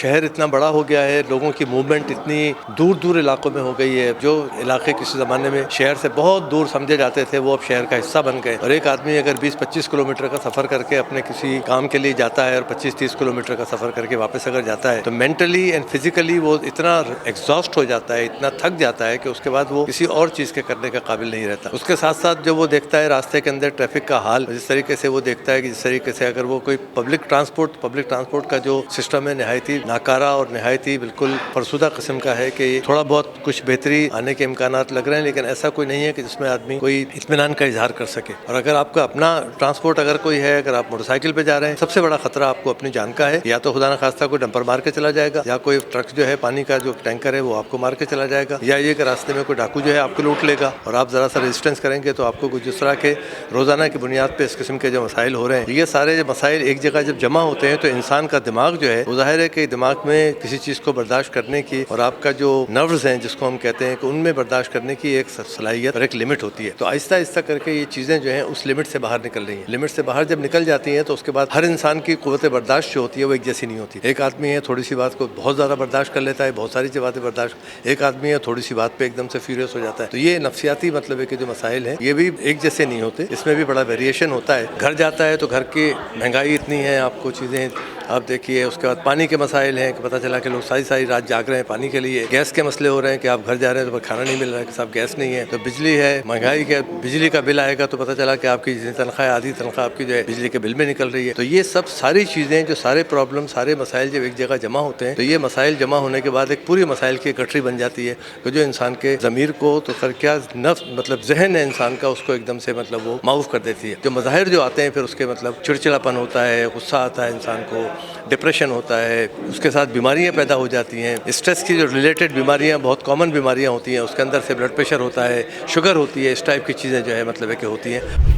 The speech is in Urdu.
شہر اتنا بڑا ہو گیا ہے, لوگوں کی موومنٹ اتنی دور دور علاقوں میں ہو گئی ہے. جو علاقے کسی زمانے میں شہر سے بہت دور سمجھے جاتے تھے وہ اب شہر کا حصہ بن گئے. اور ایک آدمی اگر 20-25 کلومیٹر کا سفر کر کے اپنے کسی کام کے لیے جاتا ہے اور 25-30 کلومیٹر کا سفر کر کے واپس اگر جاتا ہے تو مینٹلی اینڈ فزیکلی وہ اتنا ایگزاسٹ ہو جاتا ہے, اتنا تھک جاتا ہے کہ اس کے بعد وہ کسی اور چیز کے کرنے کا قابل نہیں رہتا. اس کے ساتھ ساتھ جب وہ دیکھتا ہے راستے کے اندر ٹریفک کا حال, جس طریقے سے وہ دیکھتا ہے کہ جس طریقے سے اگر وہ کوئی پبلک ٹرانسپورٹ کا جو سسٹم ہے نہایت ہی ناکارہ اور نہایت ہی بالکل فرسودہ قسم کا ہے کہ تھوڑا بہت کچھ بہتری آنے کے امکانات لگ رہے ہیں, لیکن ایسا کوئی نہیں ہے کہ جس میں آدمی کوئی اطمینان کا اظہار کر سکے. اور اگر آپ کا اپنا ٹرانسپورٹ اگر کوئی ہے, اگر آپ موٹر سائیکل پہ جا رہے ہیں, سب سے بڑا خطرہ آپ کو اپنی جان کا ہے. یا تو خدا نخواستہ کوئی ڈمپر مار کے چلا جائے گا, یا کوئی ٹرک جو ہے پانی کا جو ٹینکر ہے وہ آپ کو مار کے چلا جائے گا, یا یہ کہ راستے میں کوئی ڈاکو جو ہے آپ کو لوٹ لے گا اور آپ ذرا سا ریزسٹنس کریں گے تو آپ کو کچھ جس طرح کے روزانہ کی بنیاد پہ اس قسم کے جو مسائل ہو رہے ہیں, یہ سارے مسائل ایک جگہ جب جمع ہوتے ہیں تو انسان کا دماغ جو ہے وہ ظاہر ہے کہ دماغ میں کسی چیز کو برداشت کرنے کی اور آپ کا جو نروز ہیں جس کو ہم کہتے ہیں کہ ان میں برداشت کرنے کی ایک صلاحیت اور ایک لمٹ ہوتی ہے. تو آہستہ آہستہ کر کے یہ چیزیں جو ہیں اس لمٹ سے باہر نکل رہی ہیں. لمٹ سے باہر جب نکل جاتی ہیں تو اس کے بعد ہر انسان کی قوت برداشت جو ہوتی ہے وہ ایک جیسی نہیں ہوتی. ایک آدمی ہے تھوڑی سی بات کو بہت زیادہ برداشت کر لیتا ہے, بہت ساری باتیں برداشت, ایک آدمی ہے تھوڑی سی بات پہ ایک دم سے فیوریس ہو جاتا ہے. تو یہ نفسیاتی مطلب ہے کہ جو مسائل ہیں یہ بھی ایک جیسے نہیں ہوتے, اس میں بھی بڑا ویریشن ہوتا ہے. گھر جاتا ہے تو گھر کی مہنگائی اتنی ہے, آپ کو چیزیں آپ دیکھیے. اس کے بعد پانی کے مسائل ہیں کہ پتہ چلا کہ لوگ ساری رات جاگ رہے ہیں پانی کے لیے. گیس کے مسئلے ہو رہے ہیں کہ آپ گھر جا رہے ہیں تو کھانا نہیں مل رہا ہے کہ صاحب گیس نہیں ہے. تو بجلی ہے, مہنگائی کے بجلی کا بل آئے گا تو پتہ چلا کہ آپ کی جتنی تنخواہ ہے آدھی تنخواہ آپ کی جو ہے بجلی کے بل میں نکل رہی ہے. تو یہ سب ساری چیزیں جو سارے پرابلم سارے مسائل جب ایک جگہ جمع ہوتے ہیں تو یہ مسائل جمع ہونے کے بعد ایک پوری مسائل کی گٹھری بن جاتی ہے کہ جو انسان کے ضمیر کو تو کیا نفس مطلب ذہن ہے انسان کا اس کو ایک دم سے مطلب وہ معاف کر دیتی ہے. جو مظاہر جو آتے ہیں پھر اس کے مطلب چڑچڑاپن ہوتا ہے, غصہ آتا ہے انسان کو, ڈپریشن ہوتا ہے, اس کے ساتھ بیماریاں پیدا ہو جاتی ہیں. اسٹریس کی جو ریلیٹڈ بیماریاں بہت کامن بیماریاں ہوتی ہیں, اس کے اندر سے بلڈ پریشر ہوتا ہے, شوگر ہوتی ہے, اس ٹائپ کی چیزیں جو ہے مطلب ہے کہ ہوتی ہیں.